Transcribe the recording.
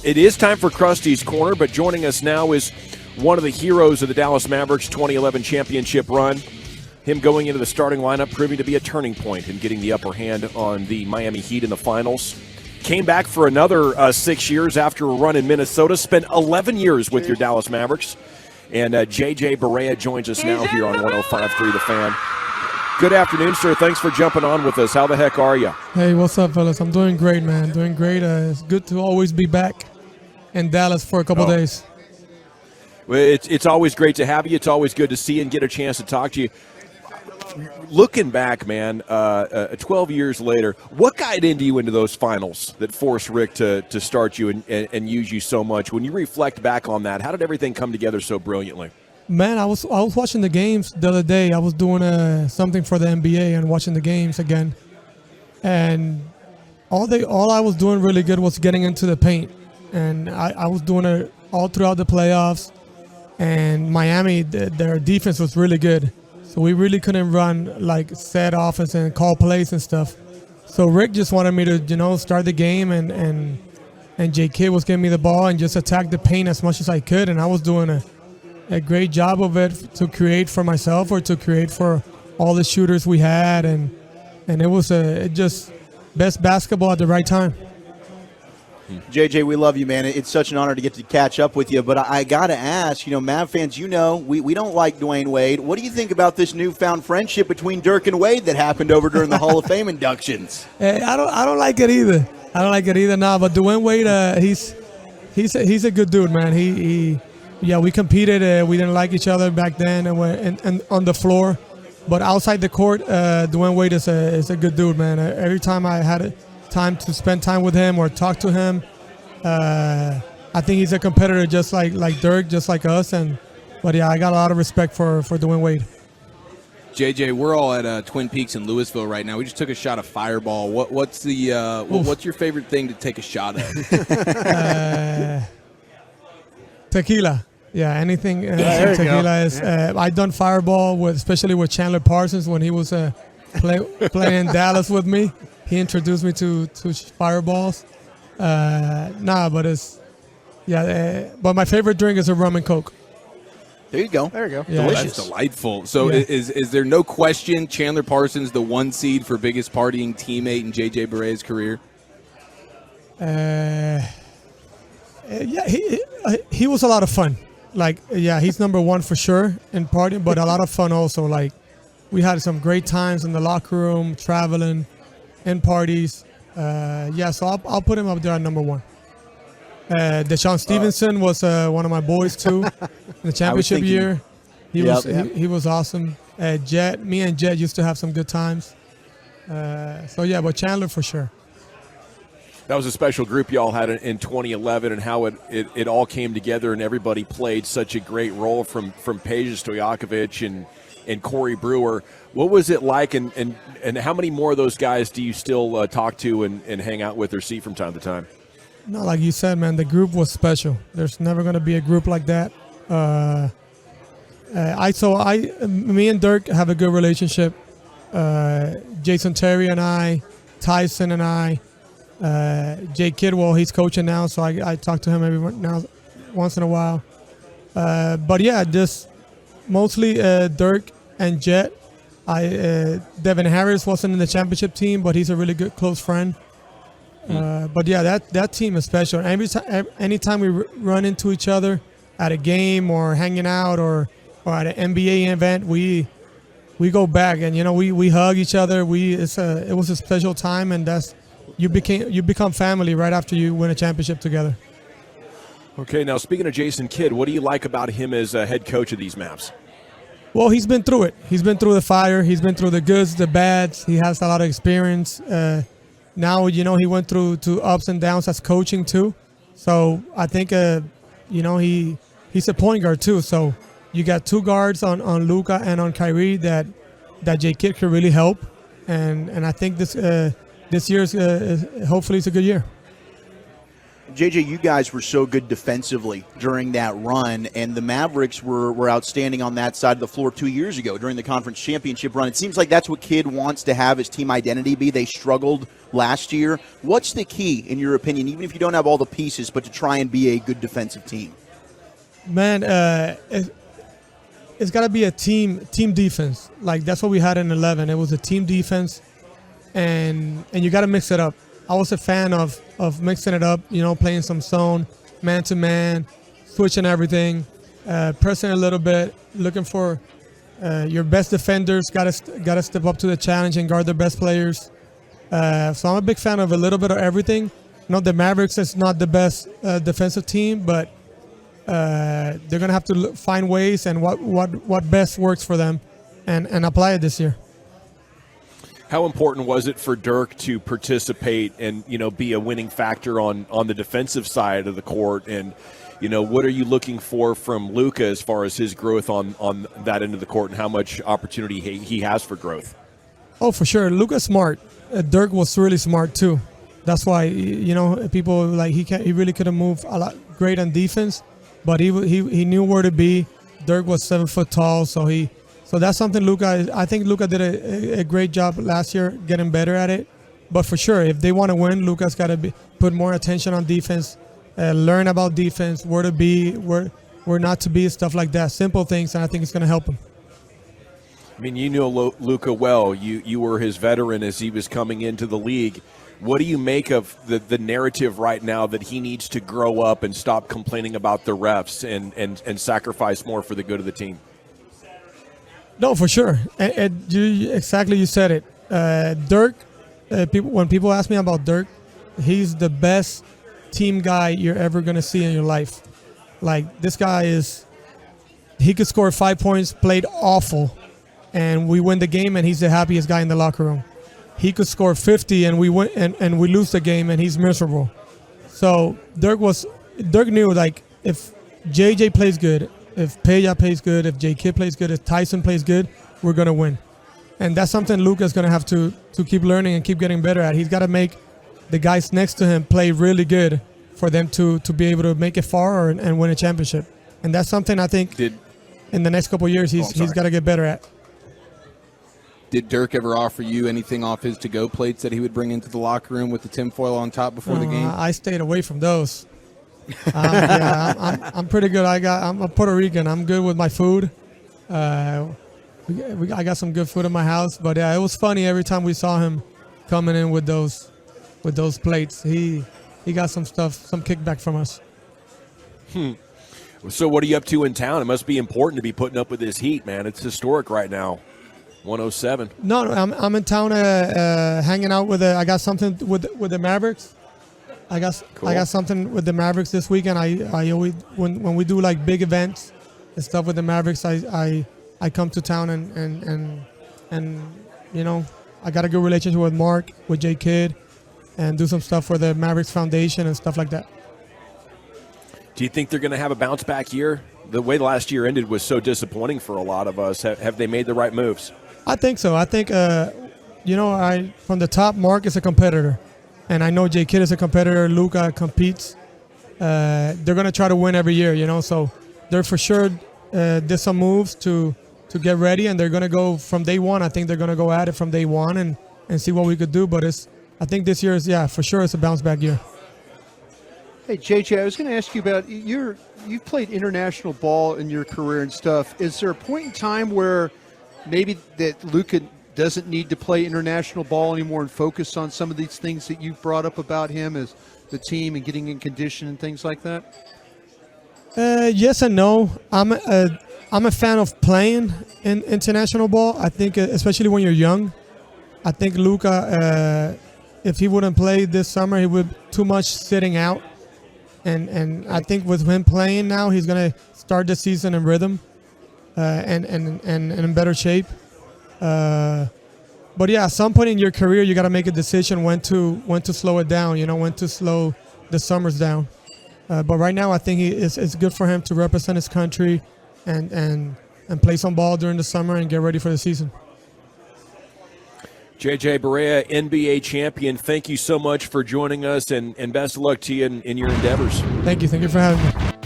It is time for Krusty's Corner, but joining us now is one of the heroes of the Dallas Mavericks 2011 championship run. Him going into the starting lineup proving to be a turning point in getting the upper hand on the Miami Heat in the finals. Came back for another 6 years after a run in Minnesota. Spent 11 years with your Dallas Mavericks. And JJ Barea joins us now here on 105.3 The Fan. Good afternoon, sir. Thanks for jumping on with us. How the heck are you? Hey, what's up, fellas? I'm doing great, man. Doing great. It's good to always be back in Dallas for a couple days. Well, it's always great to have you. It's always good to see you and get a chance to talk to you. Looking back, man, 12 years later, what guided you into those finals that forced Rick to start you and use you so much? When you reflect back on that, how did everything come together so brilliantly? Man, I was watching the games the other day. I was doing something for the NBA and watching the games again. And all I was doing really good was getting into the paint. And I was doing it all throughout the playoffs. And Miami, their defense was really good. So we really couldn't run like set offense and call plays and stuff. So Rick just wanted me to, start the game and J. Kidd was giving me the ball and just attack the paint as much as I could. And I was doing a great job of it to create for myself or to create for all the shooters we had. And it was just best basketball at the right time. JJ, we love you, man. It's such an honor to get to catch up with you. But I got to ask, Mav fans, we don't like Dwyane Wade. What do you think about this newfound friendship between Dirk and Wade that happened over during the Hall of Fame inductions? I don't like it either. I don't like it either now. But Dwyane Wade, he's a good dude, man. We competed. We didn't like each other back then and on the floor. But outside the court, Dwyane Wade is a good dude, man. Every time I had time to spend time with him or talk to him, I think he's a competitor just like Dirk, just like us. But I got a lot of respect for Dwyane Wade. JJ, we're all at Twin Peaks in Louisville right now. We just took a shot of Fireball. What's your favorite thing to take a shot of? Tequila. Yeah, anything tequila is. I done Fireball especially with Chandler Parsons when he was playing in Dallas with me. He introduced me to Fireballs. But my favorite drink is a rum and Coke. There you go. Yeah. Delicious. That's delightful. So is there no question Chandler Parsons the one seed for biggest partying teammate in JJ Barea's career? He was a lot of fun. He's number one for sure in partying, but a lot of fun also. We had some great times in the locker room, traveling, in parties. So I'll put him up there at number one. Deshaun Stevenson was one of my boys too in the championship year. He was awesome. Me and Jet used to have some good times. But Chandler for sure. That was a special group y'all had in 2011 and how it all came together and everybody played such a great role from Peja Stojakovic and Corey Brewer. What was it like and how many more of those guys do you still talk to and hang out with or see from time to time? No, like you said, man, the group was special. There's never going to be a group like that. Me and Dirk have a good relationship. Jason Terry and I, Tyson and I, J. Kidd, he's coaching now, so I talk to him once in a while. Just mostly Dirk and Jet. Devin Harris wasn't in the championship team, but he's a really good close friend. That team is special. Anytime we run into each other at a game or hanging out or at an NBA event, we go back and we hug each other. It was a special time, and you become family right after you win a championship together. Okay, now speaking of Jason Kidd, what do you like about him as a head coach of these Mavs? Well, he's been through it. He's been through the fire. He's been through the goods, the bads. He has a lot of experience. Now, he went through ups and downs as coaching too. So I think, he's a point guard too. So you got two guards on Luka and on Kyrie that J. Kidd could really help. And I think this year's hopefully it's a good year. JJ, you guys were so good defensively during that run, and the Mavericks were outstanding on that side of the floor 2 years ago during the conference championship run. It seems like that's what Kidd wants to have his team identity be. They struggled last year. What's the key, in your opinion, even if you don't have all the pieces, but to try and be a good defensive team? Man, it's got to be a team defense. Like, that's what we had in 11. It was a team defense, and you got to mix it up. I was a fan of mixing it up, playing some zone, man-to-man, switching everything, pressing a little bit, looking for your best defenders, got to step up to the challenge and guard their best players. So I'm a big fan of a little bit of everything. The Mavericks is not the best defensive team, but they're going to have to find ways and what best works for them and apply it this year. How important was it for Dirk to participate and, be a winning factor on the defensive side of the court? And, what are you looking for from Luka as far as his growth on that end of the court and how much opportunity he has for growth? Oh, for sure. Luka's smart. Dirk was really smart, too. That's why, people like he really could have moved a lot great on defense, but he knew where to be. Dirk was 7 foot tall, so that's something I think Luka did a great job last year getting better at it. But for sure, if they want to win, Luka's got to put more attention on defense, learn about defense, where to be, where not to be, stuff like that. Simple things, and I think it's going to help him. I mean, you know Luka well. You were his veteran as he was coming into the league. What do you make of the narrative right now that he needs to grow up and stop complaining about the refs and sacrifice more for the good of the team? No, for sure. You said it. Dirk, when people ask me about Dirk, he's the best team guy you're ever going to see in your life. Like, this guy he could score 5 points, played awful, and we win the game, and he's the happiest guy in the locker room. He could score 50, and we win, and we lose the game, and he's miserable. So Dirk knew, like, if JJ plays good, if Peja plays good, if J. Kidd plays good, if Tyson plays good, we're going to win. And that's something Luka's going to have to keep learning and keep getting better at. He's got to make the guys next to him play really good for them to be able to make it far and win a championship. And that's something I think in the next couple of years he's got to get better at. Did Dirk ever offer you anything off his to-go plates that he would bring into the locker room with the tinfoil on top before the game? I stayed away from those. I'm pretty good. I'm a Puerto Rican. I'm good with my food. I got some good food in my house. But yeah, it was funny every time we saw him coming in with those plates. He got some stuff, some kickback from us. So what are you up to in town? It must be important to be putting up with this heat, man. It's historic right now. 107. No, I'm in town hanging out with. I got something with the Mavericks. I got something with the Mavericks this weekend. I always when we do like big events and stuff with the Mavericks, I come to town and I got a good relationship with Mark, with J. Kidd, and do some stuff for the Mavericks Foundation and stuff like that. Do you think they're going to have a bounce back year? The way last year ended was so disappointing for a lot of us. Have they made the right moves? I think so. I think from the top, Mark is a competitor. And I know J. Kidd is a competitor. Luka competes. They're going to try to win every year, so they're for sure did some moves to get ready, and they're going to go from day one. I think they're going to go at it from day one and see what we could do. But I think this year for sure it's a bounce back year. Hey, JJ, I was going to ask you about you've played international ball in your career and stuff. Is there a point in time where maybe that Luka doesn't need to play international ball anymore and focus on some of these things that you've brought up about him as the team and getting in condition and things like that? Yes and no. I'm a fan of playing in international ball. I think, especially when you're young, I think Luka, if he wouldn't play this summer, he would too much sitting out. And I think with him playing now, he's going to start the season in rhythm and in better shape. But yeah, at some point in your career, you got to make a decision when to slow it down. When to slow the summers down. But right now, I think it's good for him to represent his country and play some ball during the summer and get ready for the season. JJ Barea, NBA champion, thank you so much for joining us, and best of luck to you in your endeavors. Thank you for having me.